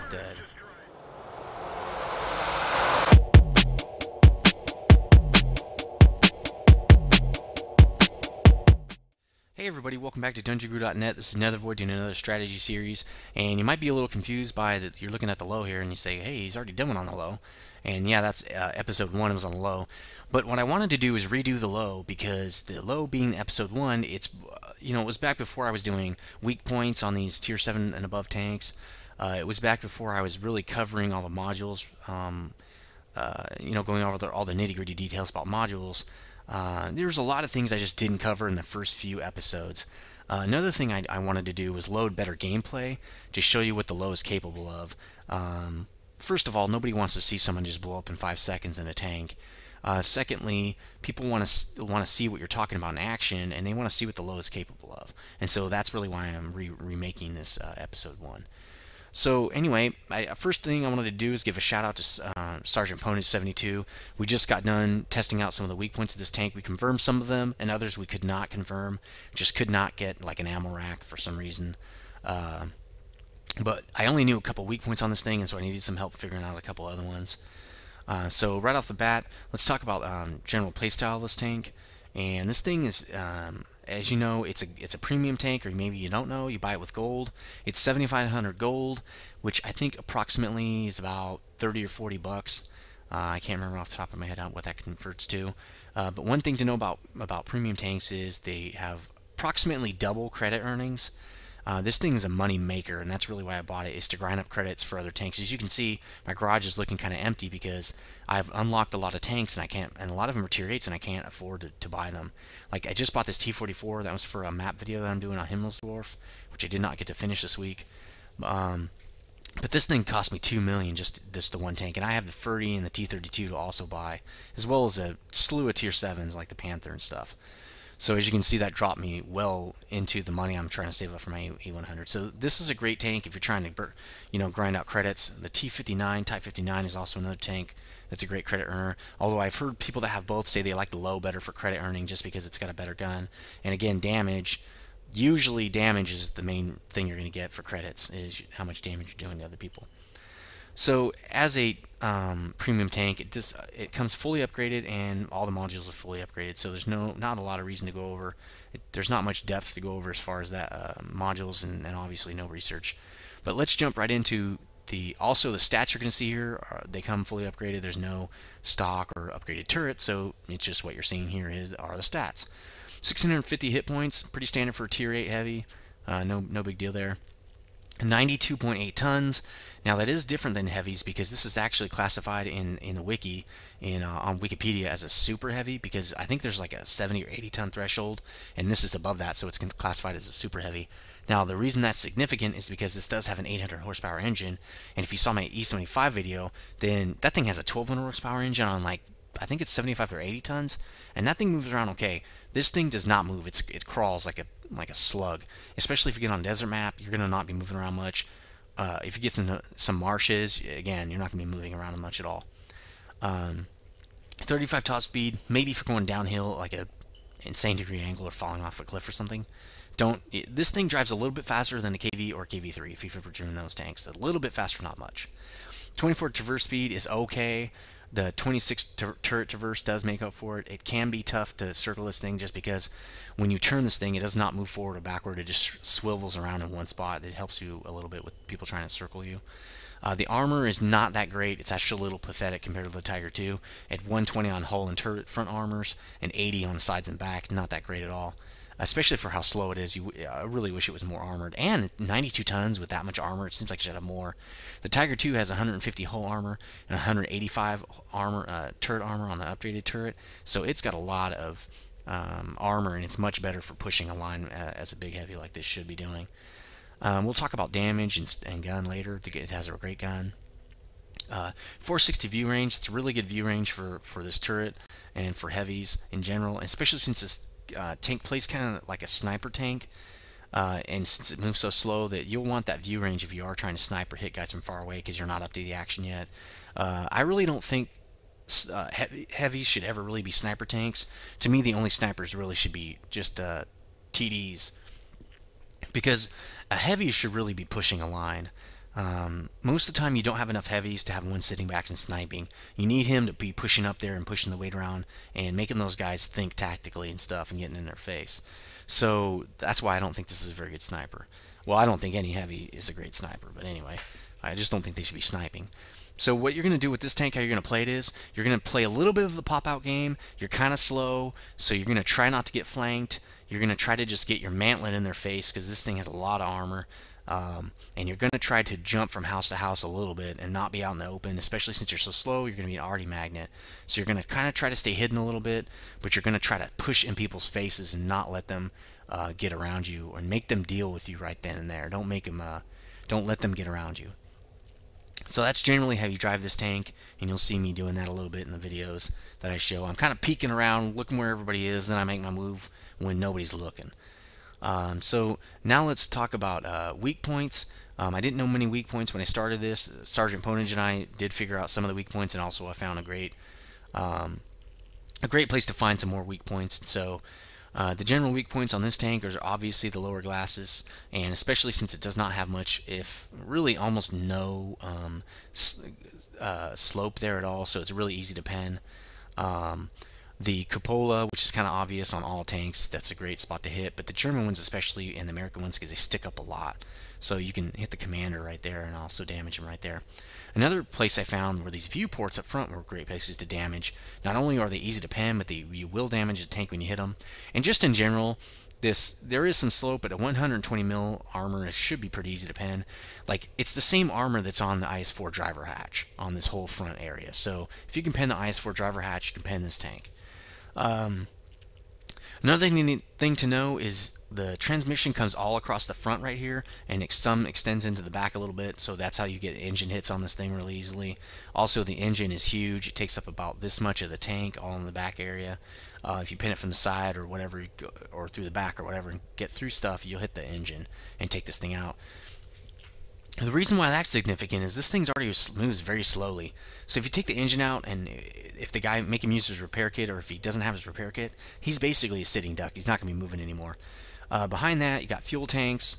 is dead. Hey everybody, welcome back to dungeongurunet. This is nethervoid doing another strategy series, and you might be a little confused by that. You're looking at the Lowe here and you say, hey, he's already done one on the Lowe. And yeah, that's episode 1, it was on the Lowe. But what I wanted to do is redo the Lowe, because the Lowe being episode 1, it's it was back before I was doing weak points on these tier 7 and above tanks. It was back before I was really covering all the modules, going over all the nitty-gritty details about modules. There's a lot of things I just didn't cover in the first few episodes. Another thing I wanted to do was load better gameplay to show you what the Lowe is capable of. First of all, nobody wants to see someone just blow up in 5 seconds in a tank. Secondly, people want to see what you're talking about in action, and they want to see what the Lowe is capable of. And so that's really why I'm remaking this episode 1. So anyway, first thing I wanted to do is give a shout out to Sergeant Pony 72. We just got done testing out some of the weak points of this tank. We confirmed some of them, and others we could not confirm. Just could not get like an ammo rack for some reason. But I only knew a couple weak points on this thing, and so I needed some help figuring out a couple other ones. So right off the bat, let's talk about general playstyle of this tank. And this thing is, as you know, it's a premium tank, or maybe you don't know, you buy it with gold. It's 7,500 gold, which I think approximately is about 30 or 40 bucks. I can't remember off the top of my head what that converts to. But one thing to know about premium tanks is they have approximately double credit earnings. This thing is a money maker, and that's really why I bought it, is to grind up credits for other tanks. As you can see, my garage is looking kind of empty because I've unlocked a lot of tanks, and a lot of them are tier 8s, and I can't afford to buy them. Like, I just bought this T-44. That was for a map video that I'm doing on Himmelsdorf, which I did not get to finish this week. But this thing cost me $2 million, just the one tank, and I have the 30 and the T-32 to also buy, as well as a slew of tier 7s like the Panther and stuff. So as you can see, that dropped me well into the money I'm trying to save up for my A100. So this is a great tank if you're trying to grind out credits. The T59, Type 59 is also another tank that's a great credit earner. Although I've heard people that have both say they like the Lowe better for credit earning just because it's got a better gun. And again, damage. Usually damage is the main thing you're going to get for credits, is how much damage you're doing to other people. So as a premium tank, it comes fully upgraded, and all the modules are fully upgraded. So there's not a lot of reason to go over. There's not much depth to go over as far as that modules, and obviously no research. But let's jump right into also the stats you're going to see here. They come fully upgraded. There's no stock or upgraded turret, so it's just what you're seeing here are the stats. 650 hit points, pretty standard for a tier 8 heavy. No big deal there. 92.8 tons. Now that is different than heavies, because this is actually classified in the wiki on Wikipedia as a super heavy, because I think there's like a 70 or 80 ton threshold, and this is above that, so it's classified as a super heavy. Now the reason that's significant is because this does have an 800 horsepower engine, and if you saw my E75 video, then that thing has a 1200 horsepower engine on, like, I think it's 75 or 80 tons, and that thing moves around okay. This thing does not move. It crawls like a slug. Especially if you get on a desert map, you're gonna not be moving around much. If you get into some marshes, again, you're not gonna be moving around much at all. 35 top speed, maybe if you're going downhill like a insane degree angle or falling off a cliff or something. This thing drives a little bit faster than a KV or KV3 if you've ever driven those tanks. A little bit faster, not much. 24 traverse speed is okay. The 26 turret traverse does make up for it. It can be tough to circle this thing just because when you turn this thing, it does not move forward or backward. It just swivels around in one spot. It helps you a little bit with people trying to circle you. The armor is not that great. It's actually a little pathetic compared to the Tiger II. At 120 on hull and turret front armors and 80 on sides and back. Not that great at all. Especially for how slow it is. I really wish it was more armored. And 92 tons with that much armor, it seems like it should have more. The Tiger II has 150 hull armor and 185 turret armor on the upgraded turret. So it's got a lot of armor, and it's much better for pushing a line as a big heavy like this should be doing. We'll talk about damage and gun later. It has a great gun. 460 view range. It's a really good view range for this turret and for heavies in general, especially since this tank plays kind of like a sniper tank, and since it moves so slow, that you'll want that view range if you are trying to snipe or hit guys from far away, because you're not up to the action yet. I really don't think heavies should ever really be sniper tanks. To me, the only snipers really should be just TDs, because a heavy should really be pushing a line. Most of the time you don't have enough heavies to have one sitting back and sniping. You need him to be pushing up there and pushing the weight around and making those guys think tactically and stuff and getting in their face. So that's why I don't think this is a very good sniper. Well, I don't think any heavy is a great sniper, but anyway, I just don't think they should be sniping. So what you're going to do with this tank, how you're going to play it is, you're going to play a little bit of the pop-out game. You're kind of slow, so you're going to try not to get flanked. You're going to try to just get your mantlet in their face because this thing has a lot of armor. And you're going to try to jump from house to house a little bit and not be out in the open, especially since you're so slow. You're going to be an arty magnet. So you're going to kind of try to stay hidden a little bit, but you're going to try to push in people's faces and not let them get around you or make them deal with you right then and there. Don't let them get around you. So that's generally how you drive this tank, and you'll see me doing that a little bit in the videos that I show. I'm kind of peeking around, looking where everybody is, then I make my move when nobody's looking. So now let's talk about weak points. I didn't know many weak points when I started this. Sergeant Ponage and I did figure out some of the weak points, and also I found a great place to find some more weak points. And so the general weak points on this tank are obviously the lower glasses, and especially since it does not have much, if really almost no slope there at all, so it's really easy to pen. The cupola, which is kind of obvious on all tanks, that's a great spot to hit, but the German ones especially and the American ones, because they stick up a lot, so you can hit the commander right there and also damage him right there. Another place I found were these viewports up front were great places to damage. Not only are they easy to pen, but you will damage the tank when you hit them. And just in general, there is some slope, but a 120 mil armor should be pretty easy to pen. Like, it's the same armor that's on the IS-4 driver hatch on this whole front area. So if you can pen the IS-4 driver hatch, you can pen this tank. Another thing to know is the transmission comes all across the front right here, and some extends into the back a little bit, so that's how you get engine hits on this thing really easily. Also, the engine is huge. It takes up about this much of the tank all in the back area. If you pin it from the side or whatever, or through the back or whatever, and get through stuff, you'll hit the engine and take this thing out. The reason why that's significant is this thing's already moves very slowly. So if you take the engine out, and if the guy make him use his repair kit, or if he doesn't have his repair kit, he's basically a sitting duck. He's not going to be moving anymore. Behind that, you got fuel tanks.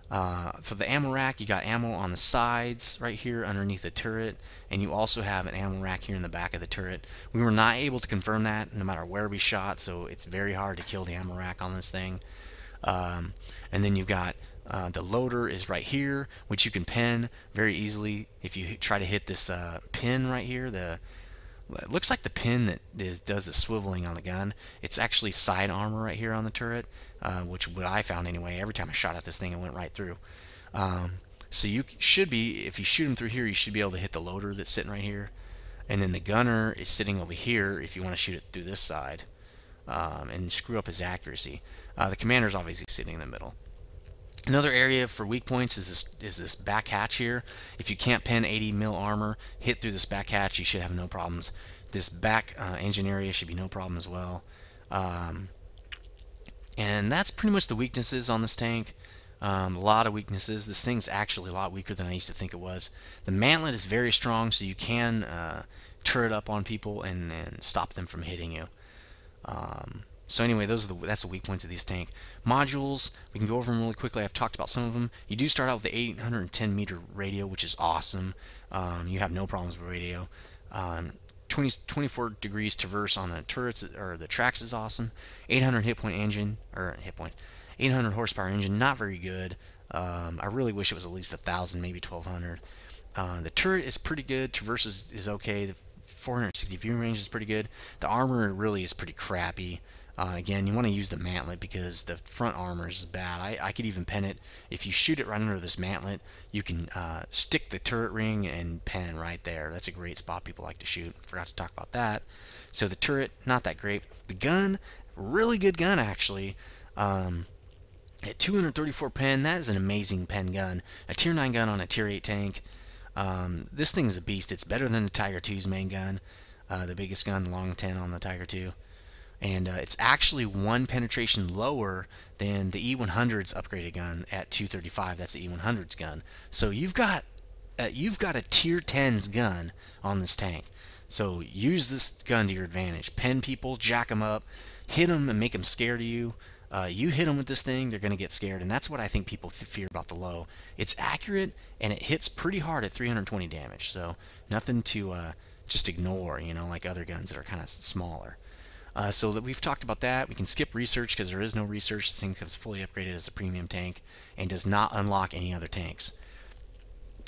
For the ammo rack, you got ammo on the sides right here underneath the turret, and you also have an ammo rack here in the back of the turret. We were not able to confirm that no matter where we shot, so it's very hard to kill the ammo rack on this thing. And then you've got the loader is right here, which you can pen very easily if you try to hit this pin right here. It looks like the pin that does the swiveling on the gun. It's actually side armor right here on the turret, which what I found anyway. Every time I shot at this thing, it went right through. So you should be, if you shoot him through here, you should be able to hit the loader that's sitting right here. And then the gunner is sitting over here if you want to shoot it through this side and screw up his accuracy. The commander's obviously sitting in the middle. Another area for weak points is this back hatch here. If you can't pen 80 mil armor, hit through this back hatch, you should have no problems. This back engine area should be no problem as well. And that's pretty much the weaknesses on this tank. A lot of weaknesses. This thing's actually a lot weaker than I used to think it was. The mantlet is very strong, so you can turret up on people and stop them from hitting you. So anyway, that's the weak points of these tank. Modules, we can go over them really quickly. I've talked about some of them. You do start out with the 810 meter radio, which is awesome. You have no problems with radio. 24 degrees traverse on the turrets or the tracks is awesome. 800 hit point engine, or 800 horsepower engine, not very good. I really wish it was at least 1,000, maybe 1,200. The turret is pretty good. Traverse is okay. The 460 view range is pretty good. The armor really is pretty crappy. Again, you want to use the mantlet because the front armor is bad. I could even pen it. If you shoot it right under this mantlet, you can stick the turret ring and pen right there. That's a great spot people like to shoot. Forgot to talk about that. So the turret, not that great. The gun, really good gun actually. At 234 pen, that is an amazing pen gun. A tier 9 gun on a tier 8 tank. This thing is a beast. It's better than the Tiger 2's main gun, the biggest gun, the long 10 on the Tiger 2. And it's actually one penetration lower than the E100's upgraded gun at 235. That's the E100's gun. So you've got a tier 10's gun on this tank. So use this gun to your advantage. Pen people, jack them up, hit them and make them scared of you. You hit them with this thing, they're going to get scared, and that's what I think people fear about the Lowe. It's accurate, and it hits pretty hard at 320 damage, so nothing to just ignore, you know, like other guns that are kind of smaller. So that we've talked about that. We can skip research because there is no research. This thing is fully upgraded as a premium tank and does not unlock any other tanks.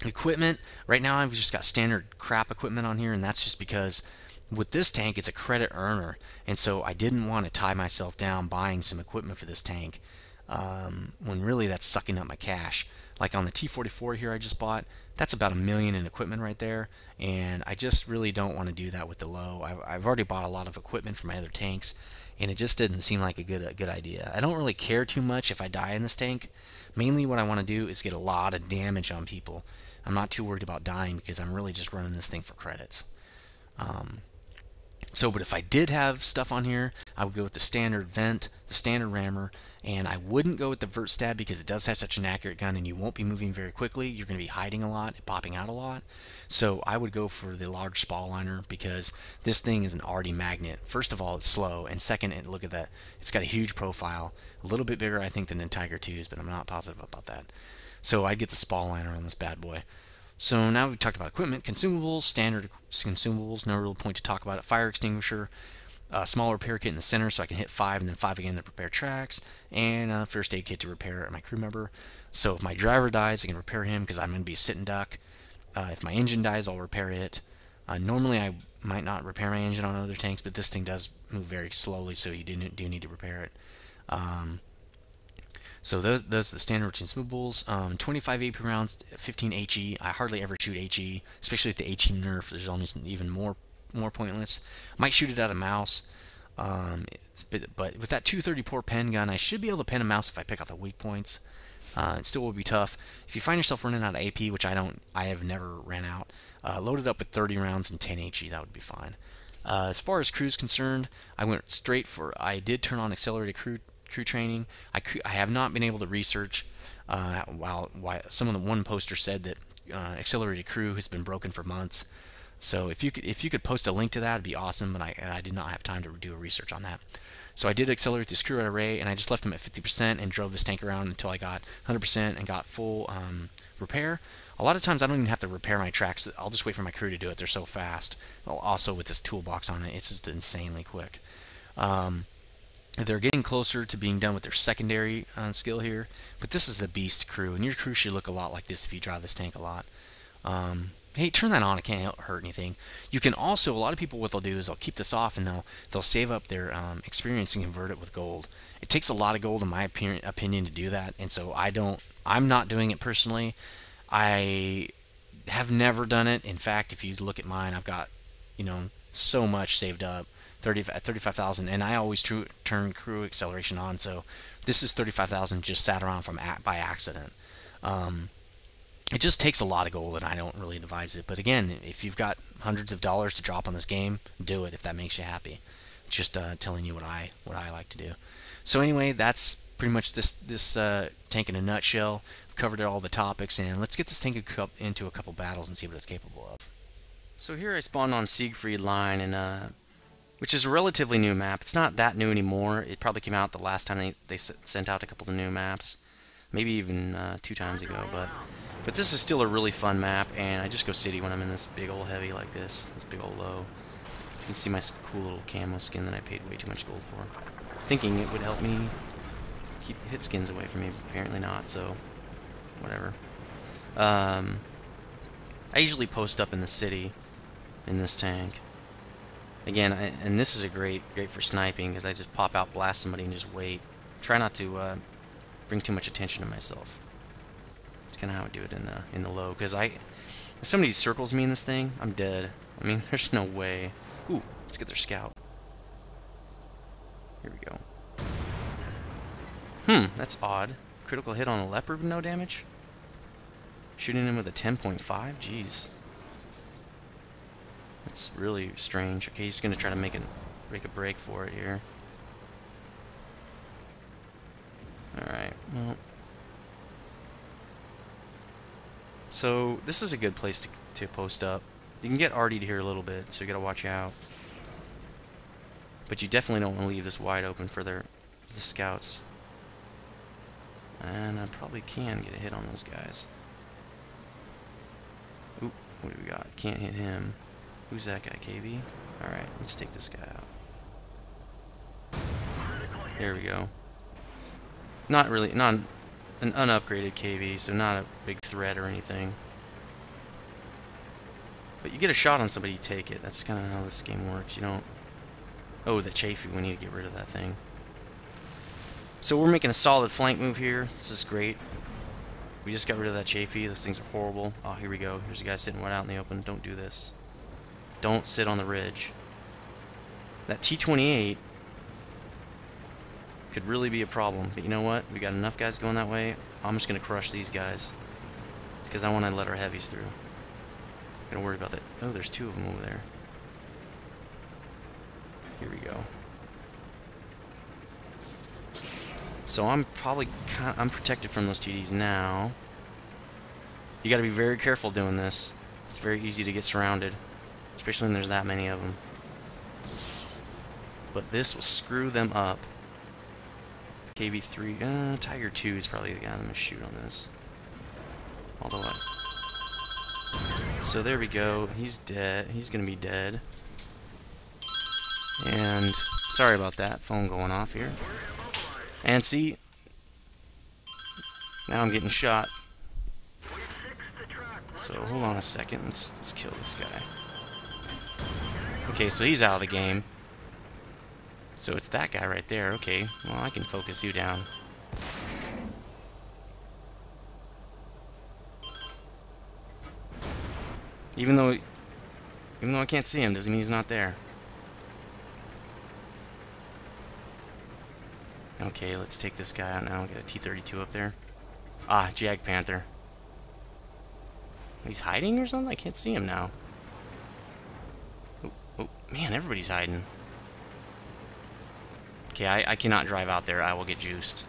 Equipment, right now I've just got standard crap equipment on here, and that's just because with this tank it's a credit earner, and so I didn't want to tie myself down buying some equipment for this tank when really that's sucking up my cash. Like on the T44 here I just bought, that's about $1 million in equipment right there, and I just really don't want to do that with the Lowe. I've already bought a lot of equipment for my other tanks, and it just didn't seem like a good idea. I don't really care too much if I die in this tank. Mainly what I want to do is get a lot of damage on people. I'm not too worried about dying because I'm really just running this thing for credits. But if I did have stuff on here, I would go with the standard vent, the standard rammer, and I wouldn't go with the vert stab because it does have such an accurate gun and you won't be moving very quickly. You're going to be hiding a lot and popping out a lot. So I would go for the large spall liner because this thing is an arty magnet. First of all, it's slow, and second, look at that, it's got a huge profile, a little bit bigger I think than the Tiger 2s, but I'm not positive about that. So I'd get the spall liner on this bad boy. So now we've talked about equipment, consumables, standard consumables, no real point to talk about it. Fire extinguisher, a small repair kit in the center so I can hit 5 and then 5 again to repair tracks, and a first aid kit to repair my crew member. So if my driver dies, I can repair him because I'm going to be a sit and duck. If my engine dies, I'll repair it. Normally I might not repair my engine on other tanks, but this thing does move very slowly, so you do need to repair it. So those are the standard consumables. 25 AP rounds, 15 HE. I hardly ever shoot HE, especially with the HE nerf. There's almost even more pointless. Might shoot it at a mouse, but with that 234 pen gun, I should be able to pen a mouse if I pick out the weak points. It still will be tough. If you find yourself running out of AP, which I have never ran out, load it up with 30 rounds and 10 HE. That would be fine. As far as crew's concerned, I did turn on accelerated crew training. I have not been able to research while one poster said that accelerated crew has been broken for months. So if you could post a link to that, it'd be awesome. But I did not have time to do a research on that. So I did accelerate this crew array, and I just left them at 50% and drove this tank around until I got 100% and got full repair. A lot of times I don't even have to repair my tracks. I'll just wait for my crew to do it. They're so fast. Well, also with this toolbox on it, it's just insanely quick. They're getting closer to being done with their secondary skill here, but this is a beast crew, and your crew should look a lot like this if you drive this tank a lot. Hey, turn that on, it can't hurt anything. You can also, a lot of people, what they'll do is they'll keep this off and they'll save up their experience and convert it with gold. It takes a lot of gold in my opinion to do that, and so I'm not doing it personally. I have never done it. In fact, if you look at mine, I've got, so much saved up. 35,000, and I always turn crew acceleration on, so this is 35,000 just sat around by accident. It just takes a lot of gold, and I don't really advise it. But again, if you've got hundreds of dollars to drop on this game, do it if that makes you happy. Just telling you what I like to do. So anyway, that's pretty much this tank in a nutshell. I've covered all the topics, and let's get this tank into a couple battles and see what it's capable of. So here I spawned on Siegfried Line, and which is a relatively new map. It's not that new anymore. It probably came out the last time they sent out a couple of new maps, maybe even 2 times ago. But this is still a really fun map, and I just go city when I'm in this big old heavy like this big old Lowe. You can see my cool little camo skin that I paid way too much gold for, thinking it would help me keep hit skins away from me. Apparently not. So whatever. I usually post up in the city in this tank. Again, and this is great for sniping because I just pop out, blast somebody, and just wait. Try not to bring too much attention to myself. It's kind of how I do it in the Lowe. Because if somebody circles me in this thing, I'm dead. I mean, there's no way. Ooh, let's get their scout. Here we go. That's odd. Critical hit on a leopard with no damage. Shooting him with a 10.5. Jeez. That's really strange. Okay, he's gonna try to make a break for it here. Alright, well. So, this is a good place to post up. You can get arty'd here a little bit, so you gotta watch out. But you definitely don't want to leave this wide open for the scouts. And I probably can get a hit on those guys. Oop, what do we got? Can't hit him. Who's that guy, KV? Alright, let's take this guy out. There we go. Not really, not an unupgraded KV, so not a big threat or anything. But you get a shot on somebody, you take it. That's kind of how this game works. You don't... Oh, the chafee. We need to get rid of that thing. So we're making a solid flank move here. This is great. We just got rid of that chafee. Those things are horrible. Oh, here we go. Here's a guy sitting right out in the open. Don't do this. Don't sit on the ridge. That T-28 could really be a problem. But you know what? We got enough guys going that way. I'm just going to crush these guys. Because I want to let our heavies through. Not going to worry about that. Oh, there's two of them over there. Here we go. So I'm probably I'm protected from those TDs now. You got to be very careful doing this. It's very easy to get surrounded, especially when there's that many of them. But this will screw them up. KV3, Tiger 2 is probably the guy I'm gonna shoot on this. Although so there we go. He's dead. He's gonna be dead. And sorry about that. Phone going off here. And see, now I'm getting shot. So hold on a second. Let's kill this guy. Okay, so he's out of the game. So it's that guy right there. Okay, well I can focus you down. Even though I can't see him, doesn't mean he's not there. Okay, let's take this guy out now. Get a T-32 up there. Ah, Jag Panther. He's hiding or something? I can't see him now. Oh, man, everybody's hiding. Okay, I cannot drive out there. I will get juiced.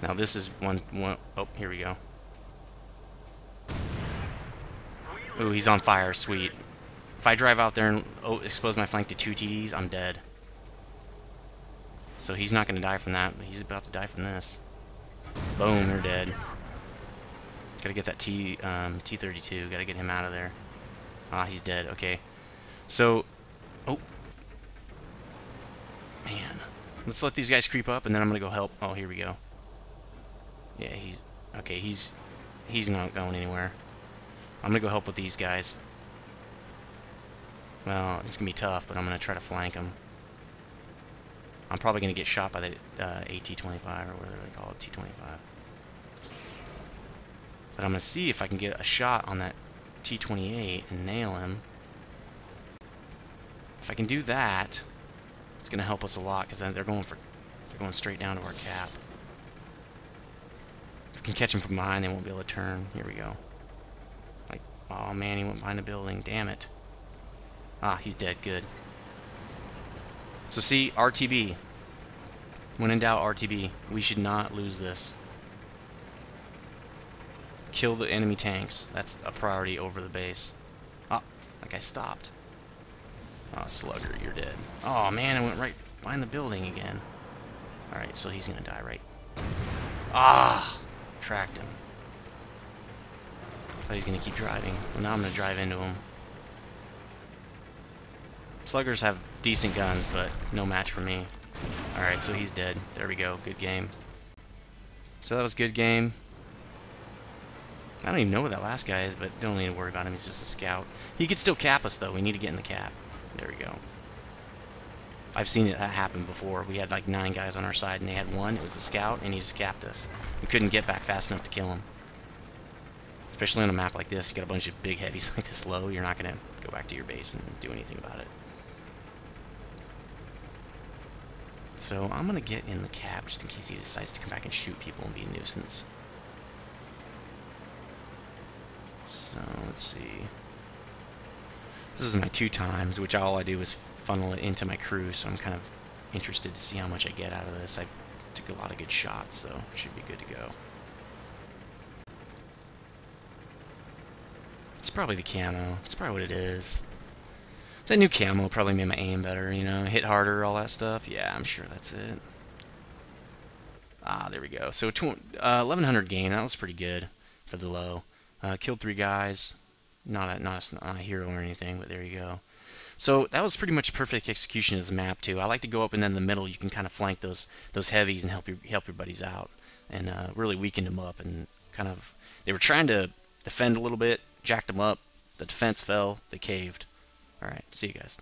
Now this is one. Oh, here we go. Oh, he's on fire. Sweet. If I drive out there and expose my flank to 2 TDs, I'm dead. So he's not going to die from that, but he's about to die from this. Boom, you're dead. Gotta get that T-32. Gotta get him out of there. Ah, he's dead. Okay. So, oh. Man. Let's let these guys creep up, and then I'm going to go help. Oh, here we go. Yeah, he's... Okay, he's not going anywhere. I'm going to go help with these guys. Well, it's going to be tough, but I'm going to try to flank them. I'm probably going to get shot by the AT-25, or whatever they call it, T-25. But I'm going to see if I can get a shot on that T-28 and nail him. If I can do that, it's going to help us a lot, because then they're going straight down to our cap. If we can catch him from behind, they won't be able to turn. Here we go. Like, oh man, he went behind the building. Damn it. Ah, he's dead. Good. So see, RTB. When in doubt, RTB. We should not lose this. Kill the enemy tanks. That's a priority over the base. Ah, that guy stopped. Oh, Slugger, you're dead. Oh man, I went right behind the building again. Alright, so he's gonna die, right? Ah! Tracked him. Thought he's gonna keep driving. Well, now I'm gonna drive into him. Sluggers have decent guns, but no match for me. Alright, so he's dead. There we go. Good game. So that was a good game. I don't even know who that last guy is, but don't need to worry about him. He's just a scout. He could still cap us, though. We need to get in the cap. There we go. I've seen it happen before. We had like 9 guys on our side, and they had 1. It was the scout, and he just capped us. We couldn't get back fast enough to kill him. Especially on a map like this, you got a bunch of big heavies like this low. You're not going to go back to your base and do anything about it. So I'm going to get in the cap just in case he decides to come back and shoot people and be a nuisance. So let's see. This is my 2 times, which all I do is funnel it into my crew, so I'm kind of interested to see how much I get out of this. I took a lot of good shots, so it should be good to go. It's probably the camo. It's probably what it is. That new camo probably made my aim better, you know, hit harder, all that stuff. Yeah, I'm sure that's it. There we go. So 1100 gain. That was pretty good for the low. Killed 3 guys. Not a hero or anything, but there you go. So that was pretty much perfect execution of this map too. I like to go up and then in the middle you can kind of flank those heavies and help your buddies out and really weaken them up and kind of they were trying to defend a little bit, jacked them up. The defense fell. They caved. All right, see you guys.